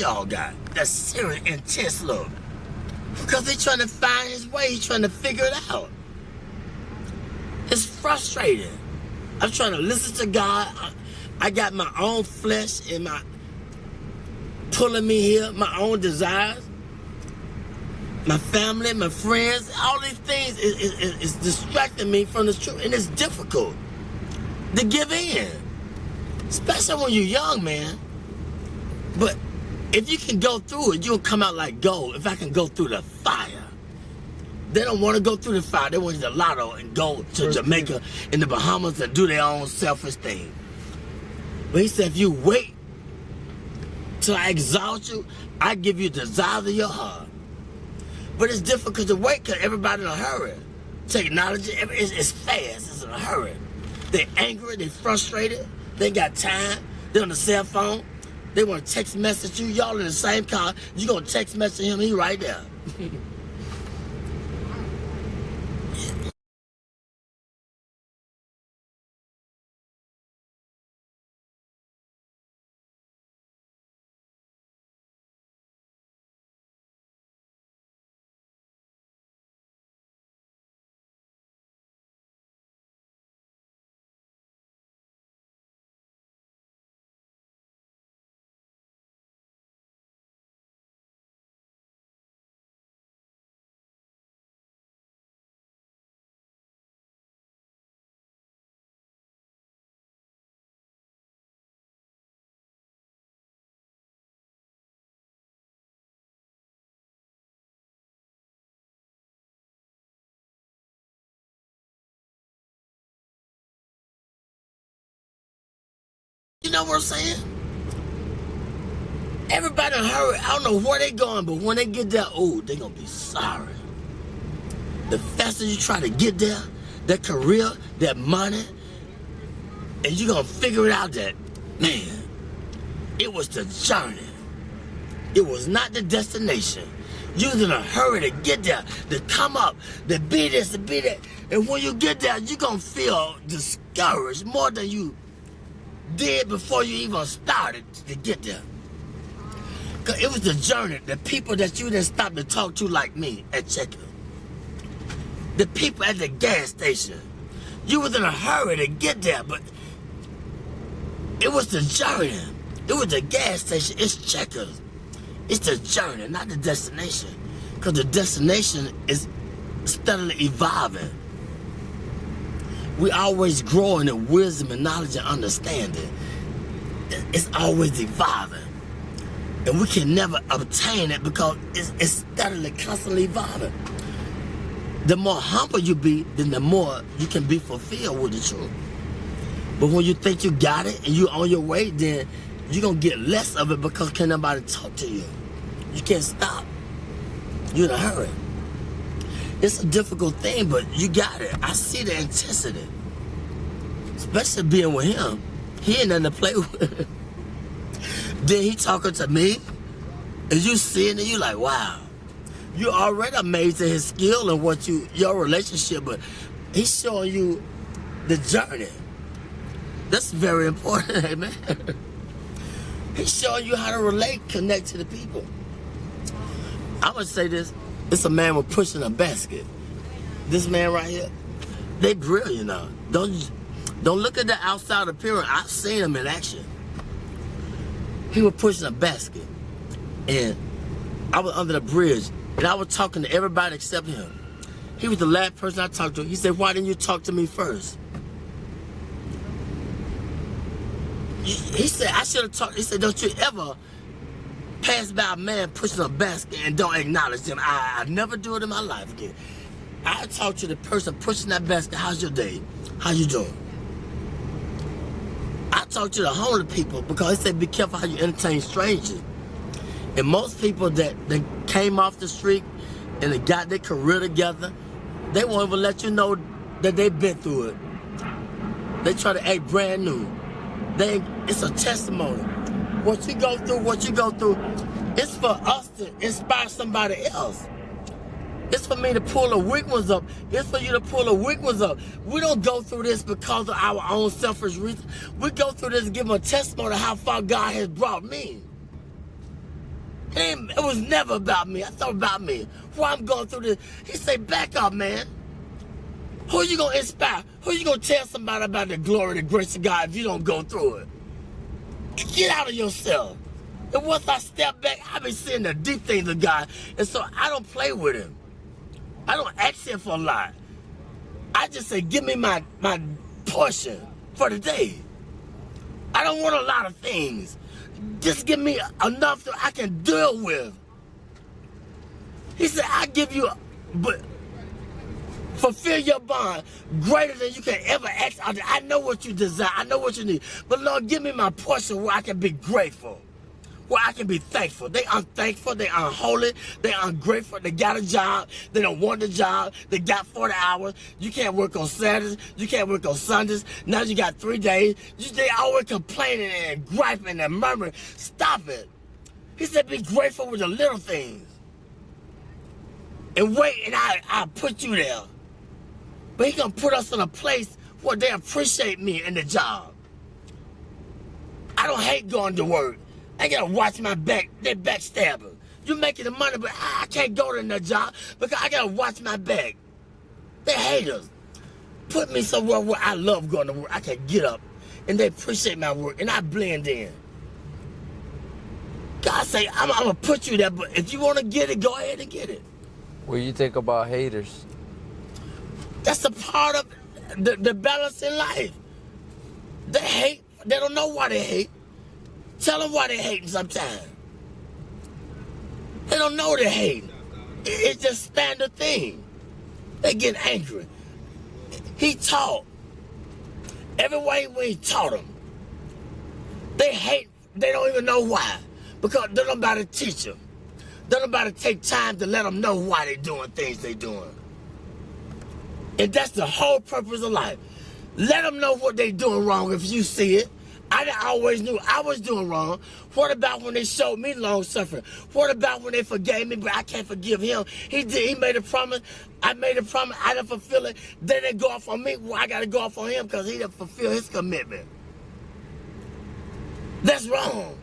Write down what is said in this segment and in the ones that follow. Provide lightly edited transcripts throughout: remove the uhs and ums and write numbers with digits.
y'all got. That serious, intense look. Because he's trying to find his way. He's trying to figure it out. It's frustrating. I'm trying to listen to God. I got my own flesh and my pulling me here, my own desires, my family, my friends, all these things is distracting me from the truth, and it's difficult to give in, especially when you're young, man. But if you can go through it, you'll come out like gold. If I can go through the fire. They don't want to go through the fire. They want to hit the lotto and go to Jamaica and the Bahamas and do their own selfish thing. But he said, if you wait till I exalt you, I give you the desires of your heart. But it's difficult to wait because everybody in a hurry. Technology, it's fast, it's in a hurry. They're angry, they're frustrated, they ain't got time, they're on the cell phone, they want to text message you, y'all in the same car, you gonna text message him, he right there. You know what I'm saying? Everybody in a hurry. I don't know where they going, but when they get there, oh, they gonna be sorry. The faster you try to get there, that career, that money, and you gonna figure it out that, man, it was the journey. It was not the destination. You was in a hurry to get there, to come up, to be this, to be that. And when you get there, you gonna feel discouraged more than you did before you even started to get there. Cause it was the journey, the people that you didn't stop to talk to like me at checkout. The people at the gas station. You was in a hurry to get there, but it was the journey. It was the gas station, it's Checkers. It's the journey, not the destination. Cause the destination is steadily evolving. We always growing in wisdom and knowledge and understanding. It's always evolving. And we can never obtain it because it's steadily, constantly evolving. The more humble you be, then the more you can be fulfilled with the truth. But when you think you got it and you on your way, then you're going to get less of it because can't nobody talk to you. You can't stop. You're in a hurry. It's a difficult thing, but you got it. I see the intensity. Especially being with him. He ain't nothing to play with. Then he talking to me, and you seeing it, you like, wow. You already amazed at his skill and what your relationship, but he's showing you the journey. That's very important, amen. He's showing you how to relate, connect to the people. I'm gonna say this. It's a man with pushing a basket. This man right here, they brilliant now. Don't look at the outside appearance. I've seen him in action. He was pushing a basket, and I was under the bridge, and I was talking to everybody except him. He was the last person I talked to. He said, "Why didn't you talk to me first?" He said, "I should have talked." He said, "Don't you ever pass by a man pushing a basket and don't acknowledge him. I never do it in my life again." I talk to the person pushing that basket. How's your day? How you doing? I talk to the homeless people because they say be careful how you entertain strangers. And most people that came off the street and they got their career together, they won't even let you know that they've been through it. They try to act brand new. It's a testimony. What you go through, it's for us to inspire somebody else. It's for me to pull the weak ones up. It's for you to pull the weak ones up. We don't go through this because of our own selfish reasons. We go through this to give them a testimony of how far God has brought me. It was never about me. I thought about me. Why I'm going through this. He said, back up, man. Who you going to inspire? Who you going to tell somebody about the glory, the grace of God if you don't go through it? Get out of yourself. And once I step back, I be seeing the deep things of God. And so I don't play with him. I don't ask him for a lot. I just say, give me my portion for the day. I don't want a lot of things. Just give me enough that I can deal with. He said, I give you, but fulfill your bond greater than you can ever ask. I know what you desire. I know what you need. But Lord, give me my portion where I can be grateful. Where I can be thankful. They unthankful, they unholy, they ungrateful, they got a job, they don't want the job, they got 40 hours, you can't work on Saturdays, you can't work on Sundays, now you got 3 days, they always complaining and griping and murmuring. Stop it. He said be grateful with the little things. And wait, and I'll put you there. But he gonna put us in a place where they appreciate me in the job. I don't hate going to work. I gotta watch my back. They backstabbers. You making the money, but I can't go to that job because I gotta watch my back. They haters. Put me somewhere where I love going to work. I can get up and they appreciate my work and I blend in. God say, I'm gonna put you there, but if you wanna get it, go ahead and get it. What do you think about haters? That's a part of the balance in life. They hate. They don't know why they hate. Tell them why they hating sometimes. They don't know they're hating. It's just standard thing. They get angry. He taught. Every way when he taught them. They hate. They don't even know why. Because they don't nobody teach them. They don't nobody take time to let them know why they're doing things they're doing. And that's the whole purpose of life. Let them know what they're doing wrong if you see it. I always knew I was doing wrong. What about when they showed me long suffering? What about when they forgave me, but I can't forgive him? He made a promise. I made a promise. I didn't fulfill it. They didn't go off on me. Well, I got to go off on him because he didn't fulfill his commitment. That's wrong.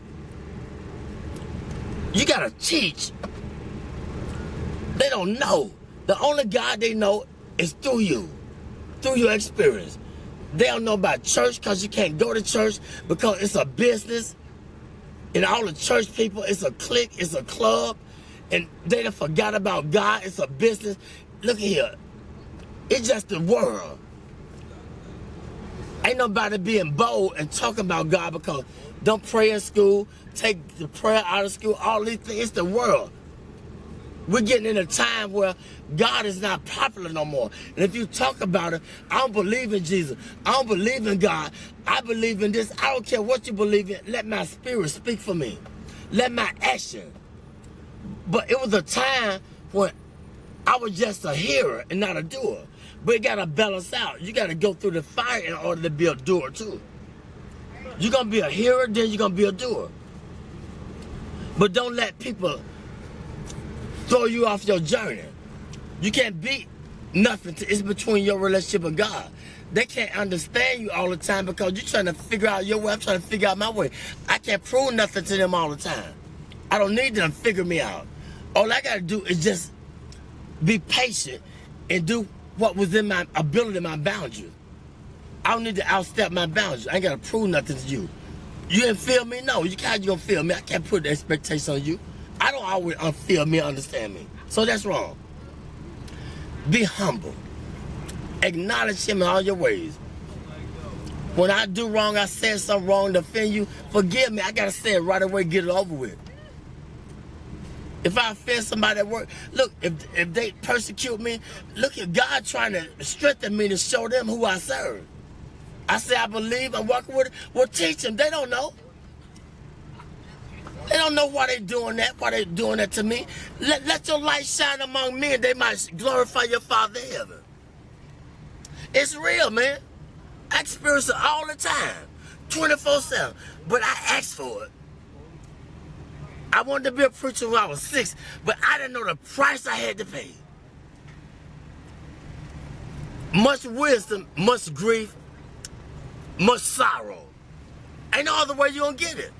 You got to teach. They don't know. The only God they know is through you, through your experience. They don't know about church because you can't go to church because it's a business. And all the church people, it's a clique, it's a club. And they done forgot about God, it's a business. Look here, it's just the world. Ain't nobody being bold and talking about God because don't pray in school, take the prayer out of school, all these things, it's the world. We're getting in a time where God is not popular no more. And if you talk about it, I don't believe in Jesus. I don't believe in God. I believe in this. I don't care what you believe in. Let my spirit speak for me. Let my action. But it was a time when I was just a hearer and not a doer. But it got to balance out. You got to go through the fire in order to be a doer too. You're going to be a hearer, then you're going to be a doer. But don't let people throw you off your journey. You can't beat nothing. It's between your relationship and God. They can't understand you all the time because you're trying to figure out your way. I'm trying to figure out my way. I can't prove nothing to them all the time. I don't need them to figure me out. All I got to do is just be patient and do what was in my ability, my boundaries. I don't need to outstep my boundaries. I ain't got to prove nothing to you. You didn't feel me? No. You gonna feel me. I can't put the expectation on you. I don't always feel me, understand me. So that's wrong. Be humble. Acknowledge him in all your ways. When I do wrong, I said something wrong to offend you, forgive me. I got to say it right away, get it over with. If I offend somebody at work, look, if they persecute me, look at God trying to strengthen me to show them who I serve. I say I believe, I'm working with it. Well, teach them. They don't know. They don't know why they're doing that to me. Let your light shine among men. They might glorify your Father in heaven. It's real, man. I experience it all the time, 24/7. But I asked for it. I wanted to be a preacher when I was 6, but I didn't know the price I had to pay. Much wisdom, much grief, much sorrow. Ain't no other way you gonna get it.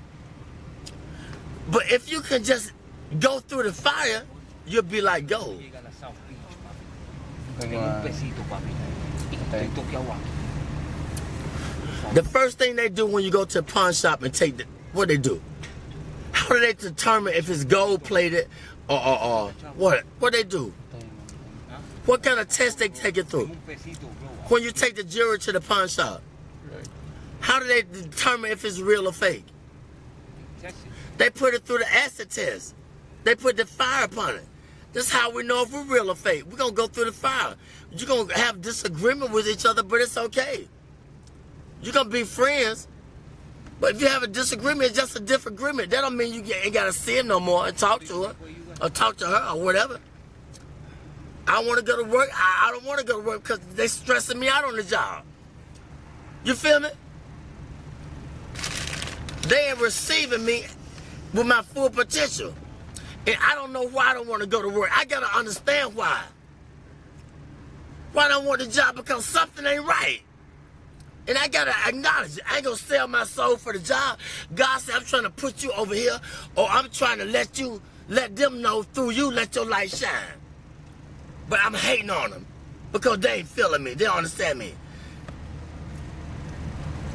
But if you can just go through the fire, you'll be like gold. Llega a la South Beach, papi. Tengo un pesito, papi. Y estoy toqueado aquí. The first thing they do when you go to a pawn shop and take the, what they do? How do they determine if it's gold plated or what? What they do? What kind of test they take it through? Un pesito, bro. When you take the jewelry to the pawn shop, how do they determine if it's real or fake? Test it. They put it through the acid test. They put the fire upon it. That's how we know if we're real or fake. We're going to go through the fire. You're going to have disagreement with each other, but it's okay. You're going to be friends. But if you have a disagreement, it's just a different agreement. That don't mean you ain't got to see her no more and talk to her or talk to her or whatever. I want to go to work. I don't want to go to work because they stressing me out on the job. You feel me? They ain't receiving me with my full potential. And I don't know why I don't want to go to work. I got to understand why. Why I don't want the job? Because something ain't right. And I got to acknowledge it. I ain't going to sell my soul for the job. God said, I'm trying to put you over here, or I'm trying to let them know through you, let your light shine. But I'm hating on them because they ain't feeling me. They don't understand me.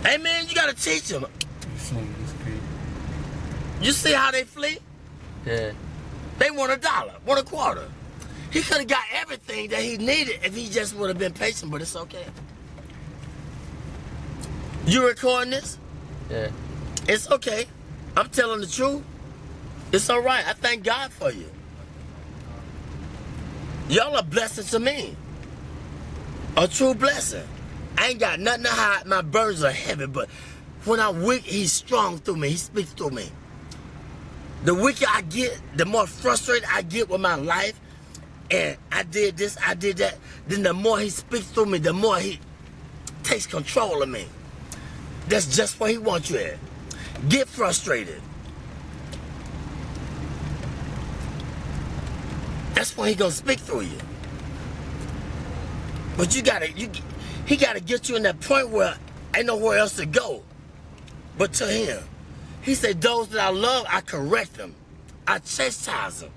Hey, man, you got to teach them. You see how they flee? Yeah. They want $1, want a quarter. He could have got everything that he needed if he just would have been patient, but it's okay. You recording this? Yeah. It's okay. I'm telling the truth. It's all right. I thank God for you. Y'all a blessing to me. A true blessing. I ain't got nothing to hide. My burdens are heavy, but when I'm weak, he's strong through me. He speaks through me. The weaker I get, the more frustrated I get with my life, and I did this, I did that, then the more he speaks through me, the more he takes control of me. That's just where he wants you at. Get frustrated. That's when he gonna speak through you. But he gotta get you in that point where ain't nowhere else to go but to him. He said, those that I love, I correct them. I chastise them.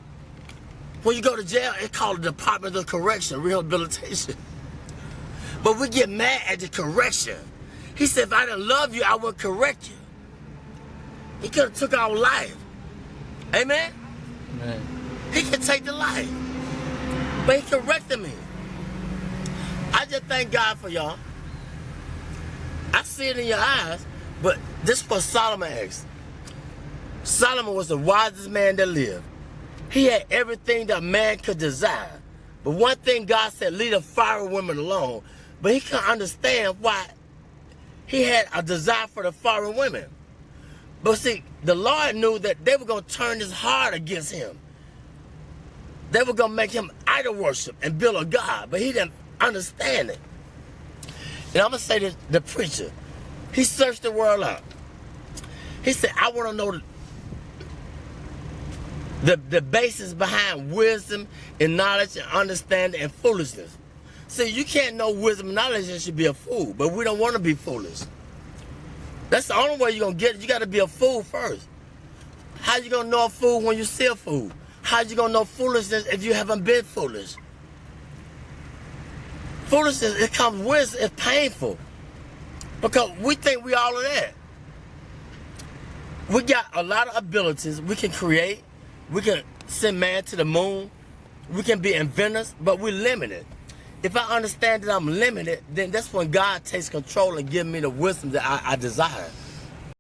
When you go to jail, it's called the Department of Correction, Rehabilitation. But we get mad at the correction. He said, if I didn't love you, I would correct you. He could have took our life. Amen? Man. He could take the life. But he corrected me. I just thank God for y'all. I see it in your eyes, but this is what Solomon asked. Solomon was the wisest man that lived. He had everything that man could desire. But one thing God said, leave the foreign women alone. But he couldn't understand why he had a desire for the foreign women. But see, the Lord knew that they were going to turn his heart against him. They were going to make him idol worship and build a God. But he didn't understand it. And I'm going to say this, the preacher, he searched the world out. He said, I want to know the basis behind wisdom and knowledge and understanding and foolishness. See, you can't know wisdom and knowledge and should be a fool, but we don't want to be foolish. That's the only way you're going to get it. You got to be a fool first. How you going to know a fool when you see a fool? How you going to know foolishness if you haven't been foolish? Foolishness, it comes with, it's painful. Because we think we all of that. We got a lot of abilities. We can create. We can send man to the moon. We can be inventors, but we're limited. If I understand that I'm limited, then that's when God takes control and gives me the wisdom that I desire.